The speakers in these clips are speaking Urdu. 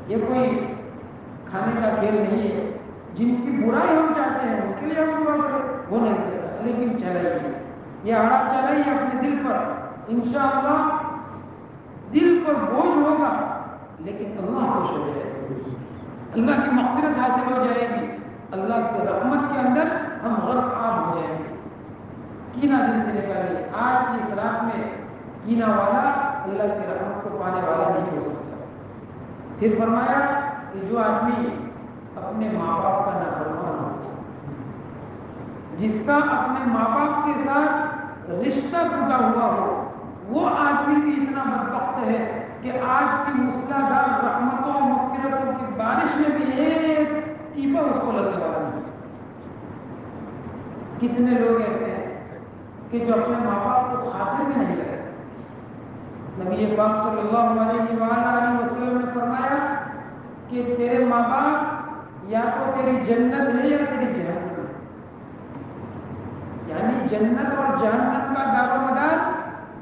یہ کوئی کھانے کا کھیل نہیں ہے. جن کی برائی ہم چاہتے ہیں ان کے لیے ہم دعا کریں وہ نہیں سکتا، لیکن چلائیے یہ آڑا چلائیے اپنے دل پر. انشاءاللہ دل پر بوجھ ہوگا لیکن اللہ خوش ہو جائے گا، اللہ کی مغفرت حاصل ہو جائے گی، اللہ کی رحمت کے اندر ہم غرق آب ہو جائیں گے. کینہ دل سے نکالیے. آج کی اس رات میں کینہ والا اللہ کی رحمت کو پانے والا نہیں ہو سکتا. پھر فرمایا کہ جو آدمی اپنے ماں باپ کا نافرمان ہو، جس کا اپنے ماں باپ کے ساتھ رشتہ ٹوٹا ہوا ہو، وہ آدمی بھی اتنا بدبخت ہے کہ آج کی موسلادھار رحمتوں اور مغفرتوں کی بارش میں بھی ایک ٹیپا اس کو لگنے والا نہیں. کتنے لوگ ایسے ہیں کہ جو اپنے ماں باپ کو خاطر میں نہیں لگتے. نبی پاک صلی اللہ علیہ وآلہ وسلم نے فرمایا کہ تیرے ماں باپ یا تو تیری جنت ہے یا تیری جہنم ہے. یعنی جنت اور جہنم کا دار و مدار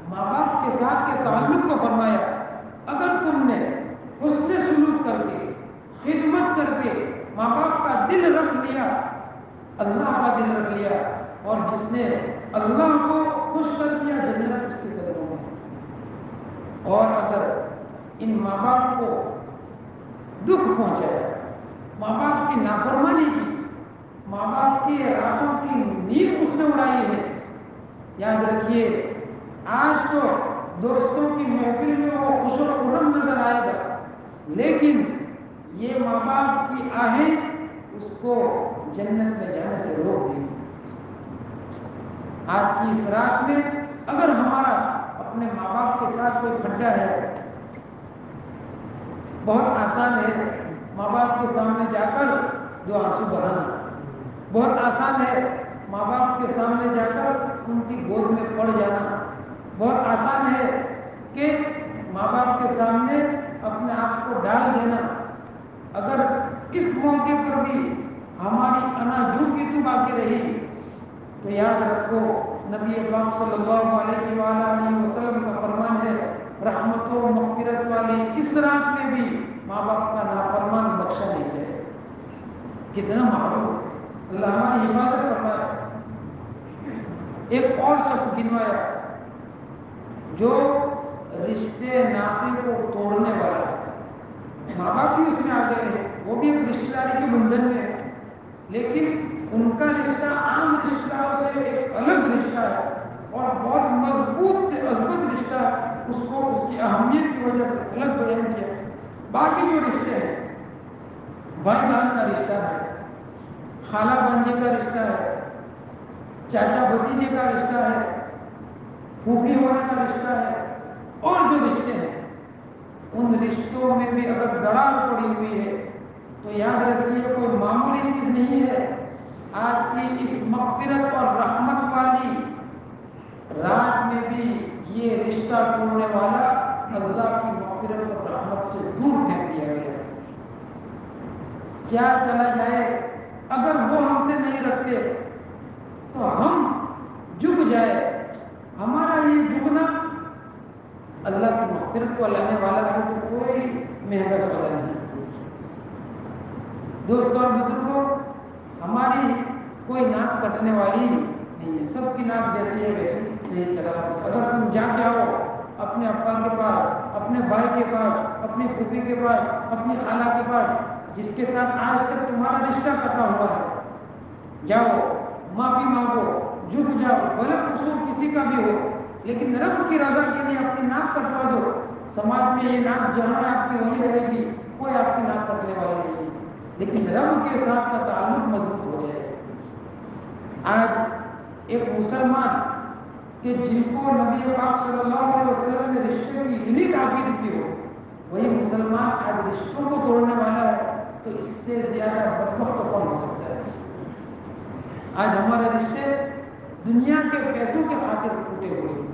ماں باپ کے ساتھ کے تعلق کو فرمایا. اگر تم نے حسن سلوک کر کے خدمت کر کے ماں باپ کا دل رکھ لیا، اللہ کا دل رکھ لیا، اور جس نے اللہ کو خوش کر دیا جنت اس کے قدموں میں. اور اگر ان ماں باپ کو دکھ پہنچایا، ماں باپ کی نافرمانی کی، ماں باپ کی راتوں کی نیند اس نے اڑائی ہے، یاد رکھیے آج تو دوستوں کی محفل میں وہ خوش و خرم نظر آئے گا، لیکن یہ ماں باپ کی آہیں اس کو جنت میں جانے سے روک دیں گی. آج کی اس رات میں اگر ہمارا اپنے ماں باپ کے ساتھ کوئی کھڈا ہے، بہت آسان ہے ماں باپ کے سامنے جا کر دو آنسو بہانا، بہت آسان ہے ماں باپ کے سامنے جا کر ان کی گود میں پڑ جانا، بہت آسان ہے کہ ماں باپ کے سامنے اپنے آپ کو ڈال دینا. اگر اس موقع پر بھی ہماری انا جو کی تو باقی رہی تو یاد رکھو نبی پاک صلی اللہ علیہ وآلہ وسلم کا فرمان ہے رحمت و مغفرت والی اس رات میں بھی ماں باپ کا نافرمان بخشا نہیں جائے. کتنا معلوم اللہ ہماری حفاظت فرمائے. ایک اور شخص گنوایا جو رشتے ناطے کو توڑنے والا ہے. ماں باپ بھی اس میں آ گئے ہیں، وہ بھی ایک رشتہ داری کے بندھن میں ہے، لیکن ان کا رشتہ عام رشتہ سے ایک الگ رشتہ ہے اور بہت مضبوط سے عظمت رشتہ ہے. اس کو اس کی اہمیت کی وجہ سے الگ بیان کیا. باقی جو رشتے ہیں، بھائی بہن کا رشتہ ہے، خالہ بھانجے کا رشتہ ہے، چاچا بھتیجے کا رشتہ ہے، پھوپھی ہونے کا رشتہ ہے، اور جو رشتے ہیں ان رشتوں میں بھی اگر دراڑ پڑی ہوئی ہے تو یاد رکھیے کوئی معمولی چیز نہیں ہے. آج کی اس مغفرت اور رحمت والی رات میں بھی یہ رشتہ توڑنے والا اللہ کی مغفرت اور رحمت سے دور پھینک دیا گیا. کیا چلا جائے اگر وہ ہم سے نہیں رکھتے تو ہم جھک جائے. ہمارا یہ جھکنا اللہ کی مغفرت کو لانے والا ہے تو کوئی مہنگا سودا نہیں. دوستوں اور بزرگوں، ہماری کوئی ناک کٹنے والی نہیں ہے، سب کی ناک جیسی ہے ویسی صحیح سلامت. اگر تم جا کے آؤ اپنے ابا کے پاس، اپنے بھائی کے پاس، اپنی پھوپھی کے پاس، اپنی خالہ کے پاس، جس کے ساتھ آج تک تمہارا رشتہ کٹا ہوا ہے، جاؤ معافی مانگو، جھک جاؤ، بھلے قصور کسی کا بھی ہو، لیکن رب کی رضا کے لیے اپنی ناک کٹوا دو. سماج میں یہ ناک جہاں آپ کی وہیں رہے گی، کوئی آپ کی ناک کٹنے والا نہیں ہے، لیکن رب کے ساتھ کا تعلق مضبوط ہو جائے. آج ایک مسلمان کہ جن کو نبی پاک صلی اللہ علیہ وسلم نے رشتے کی اتنی تاکید کی ہو، وہی مسلمان آج رشتوں کو توڑنے والا ہے، تو اس سے زیادہ بدبخت کون ہو سکتا ہے؟ آج ہمارے رشتے دنیا کے پیسوں کے خاطر ٹوٹے ہوئے ہیں،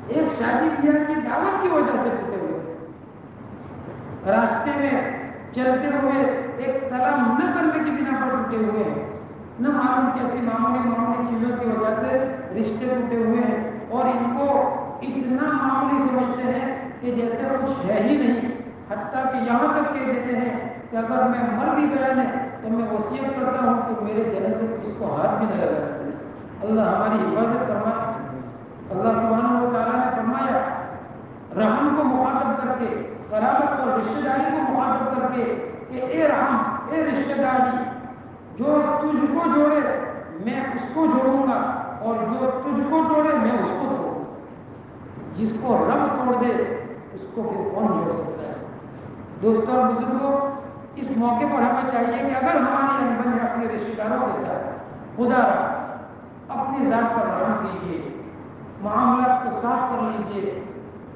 ایک شادی بیاہ کی دعوت کی وجہ سے ٹوٹے ہوئے ہیں، راستے میں چلتے ہوئے ایک سلام نہ کرنے کی بنا پر ٹوٹے ہوئے ہیں، نہ معلوم کیسی معمولی چیزوں کی وجہ سے رشتے ٹوٹے ہوئے ہیں، اور ان کو اتنا معمولی سمجھتے ہیں کہ جیسے کچھ ہے ہی نہیں. حتیٰ کہ یہاں تک کہہ دیتے ہیں کہ اگر میں مر بھی گیا نا تو میں وصیت کرتا ہوں کہ میرے جنازے کو اس کو ہاتھ بھی نہ لگانا۔ اللہ ہماری حفاظت فرمائے۔ اللہ سبحانہ و تعالیٰ نے فرمایا رحم کو مخاطب کر کے، قرابت اور رشتہ داری کو مخاطب کر کے کہ اے رحم، اے رشتہ داری، جو تجھ کو جوڑے میں اس کو جوڑوں گا، اور جو تجھ کو توڑے میں اس کو توڑوں گا۔ جس کو رب توڑ دے اس کو پھر کون جوڑ سکتا ہے؟ دوستوں اور بزرگوں، اس موقع پر ہمیں چاہیے کہ اگر ہماری انبن ہے اپنے رشتہ داروں کے ساتھ، خدا اپنی ذات پر رحم کیجیے، معاملات کو صاف کر لیجیے،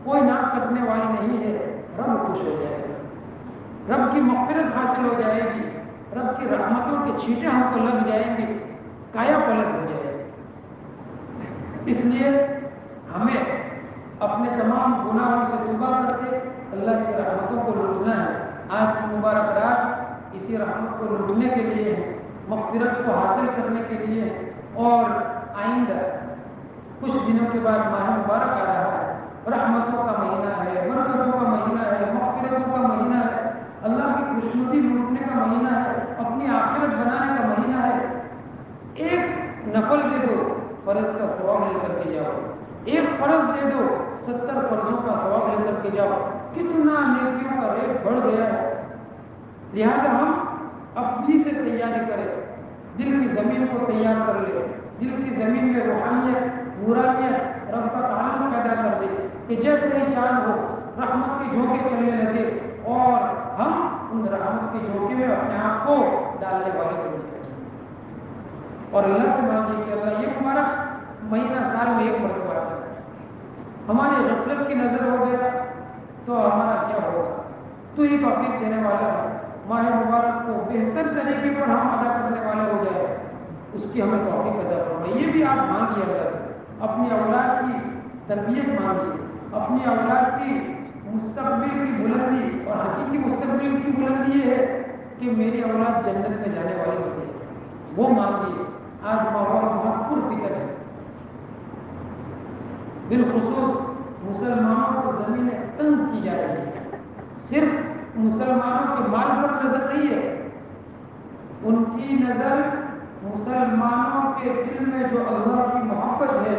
کوئی ناک کٹنے والی نہیں ہے، رب خوش ہو جائے گا، رب کی مغفرت حاصل ہو جائے گی، رب کی رحمتوں کے چھینٹے ہم کو لگ جائیں گے، کایا پلٹ ہو جائے گی۔ اس لیے ہمیں اپنے تمام گناہوں سے توبہ کر کے اللہ کی رحمتوں کو لوٹنا ہے۔ آج کی مبارک رات اسی رحمت کو لوٹنے کے لیے ہے، مغفرت کو حاصل کرنے کے لیے ہے، اور آئندہ کچھ دنوں کے بعد ماہ مبارک آ رہا ہے، رحمتوں کا مہینہ ہے، برکتوں کا مہینہ ہے، مغفرتوں کا مہینہ ہے، اللہ کی خوشنودی لوٹنے کا مہینہ ہے، اپنی آخرت بنانے کا مہینہ ہے۔ ایک نفل دے دو، فرض کا ثواب لے کر کے جاؤ، ایک فرض دے دو، 70 فرضوں کا ثواب لے کر کے جاؤ۔ کتنا نیکیوں کا ریٹ بڑھ گیا ہے۔ لہذا ہم اپنی سے تیاری کریں، دل کی زمین کو تیار کر لیں، دل کی زمین میں روحانیت، نورانیت، رب کا تعلق پیدا کر دے کہ جیسے ہی چاند ہو رحمت کے جھونکے چلنے لگے، اور ہم ان رحمت کے جھونکے میں اپنے آپ کو ڈالنے والے بن جائیں، اور اللہ سے مانگے کہ اللہ یہ ہمارا مہینہ سال میں ایک مرتبہ آتا ہے، ہماری غفلت کی نظر ہو گیا تو ہمارا کیا ہوگا؟ تو ہی توفیق دینے والا ہے، ماہ مبارک کو بہتر طریقے پر ہم ادا کرنے والے ہو جائے، اس کی ہمیں توفیق عطا فرمائے۔ یہ بھی آپ مانگیے اللہ سے، اپنی اولاد کی تربیت مانگیے، اپنی اولاد کی مستقبل کی بلندی، اور حقیقی مستقبل کی بلندی یہ ہے کہ میری اولاد جنت میں جانے والی بنے، وہ مانگیے۔ آج ماحول بہت پرفکر ہے، بالخصوص مسلمانوں کو زمینیں تنگ کی جا رہی ہیں، صرف مسلمانوں کے مال پر نظر نہیں ہے، ان کی نظر مسلمانوں کے دل میں جو اللہ کی محبت ہے،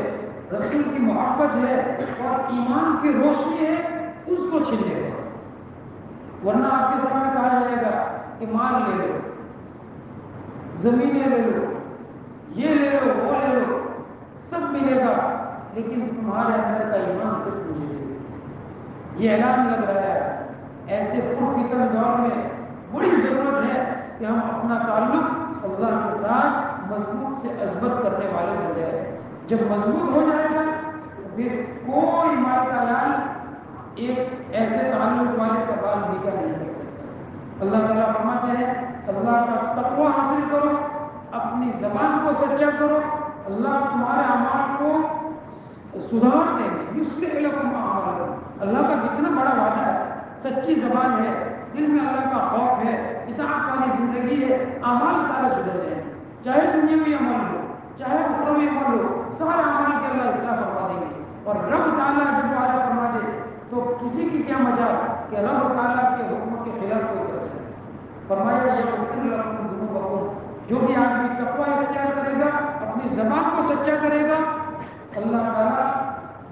رسول کی محبت ہے اور ایمان کی روشنی ہے، اس کو چھیننے کا۔ ورنہ آپ کے سامنے کہا جائے گا کہ مال لے لو، زمینیں لے لو، یہ لے لو، وہ لے لو، سب ملے گا، لیکن تمہارے اندر کا ایمان صرف مجھے دے دو۔ یہ اعلان لگ رہا ہے۔ ایسے پرفتن دور میں بڑی ضرورت ہے کہ ہم اپنا تعلق اللہ کے ساتھ مضبوط سے اثبت کرنے والے بن جائے۔ جب مضبوط ہو جائے گا پھر کوئی مالکا لال ایک ایسے تعلق والے کا بال بیکا نہیں کر سکتا۔ اللہ تعالیٰ فرماتے ہیں اللہ کا تقوی حاصل کرو، اپنی زبان کو سچا کرو، اللہ تمہارے اعمال کو سدھار دیں گے، یصلح لکم اعمالکم۔ اللہ کا کتنا بڑا وعدہ ہے، سچی زبان ہے، دل میں اللہ کا خوف ہے، اطاعت والی زندگی ہے، اعمال سارے سدھر جائیں، چاہے دنیاوی عمل ہو چاہے اخروی عمل ہو، سارے اعمال کے اللہ اصلاح فرما دیں گے۔ اور رب تعالیٰ جب وعدہ فرما دے تو کسی کی کیا مجال کہ رب تعالیٰ کے حکم کے خلاف کوئی کر سکے۔ فرمایا یغفر لکم ذنوبکم، جو بھی آدمی تقوی اختیار کرے گا، اپنی زبان کو سچا کرے گا، اللہ تعالیٰ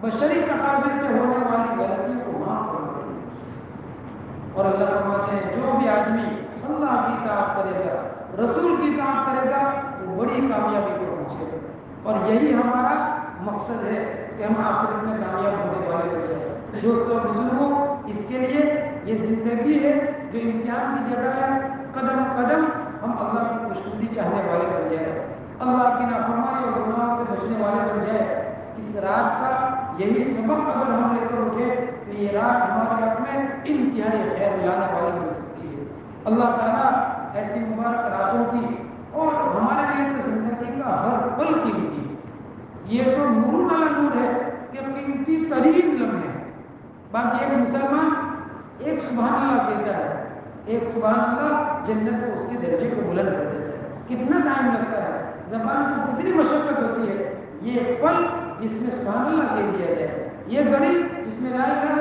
بشری تقاضے سے ہونے والی غلطیوں کو معاف فرما دیں گے۔ اور اللہ فرماتے ہیں جو بھی آدمی اللہ کی اطاعت کرے گا، رسول کی اطاعت کرے گا، وہ بڑی کامیابی کو پہنچے گا۔ اور یہی ہمارا مقصد ہے کہ ہم آخرت میں کامیاب ہونے والے بن جائیں۔ دوستوں اور بزرگوں، اس کے لیے یہ زندگی ہے جو امتحان کی جگہ ہے، قدم قدم ہم اللہ کی خوشنودی چاہنے والے بن جائیں، اللہ کی نافرمانی اور گناہوں سے بچنے والے بن جائیں۔ اس رات کا یہی سبق اگر ہم لے کر اٹھے تو یہ رات ہمارے حق میں انتہائی خیر لانے والی بن سکتی ہے۔ اللہ تعالیٰ ایسی مبارک راتوں کی اور ہمارے لیے تو زندگی کا ہر پل قیمتی ہے۔ یہ تو نور والا نور ہے کہ قیمتی ترین لمحے ہیں۔ باقی ایک مسلمان ایک سبحان اللہ کہتا ہے، ایک سبحان اللہ جنت کو اس کے درجے کو بلند کر دیتا ہے۔ کتنا ٹائم لگتا ہے، زبان کو کتنی مشقت ہوتی ہے۔ یہ پل جس میں سبحان اللہ کہہ دیا جائے، یہ گھڑی جس میں لا الہ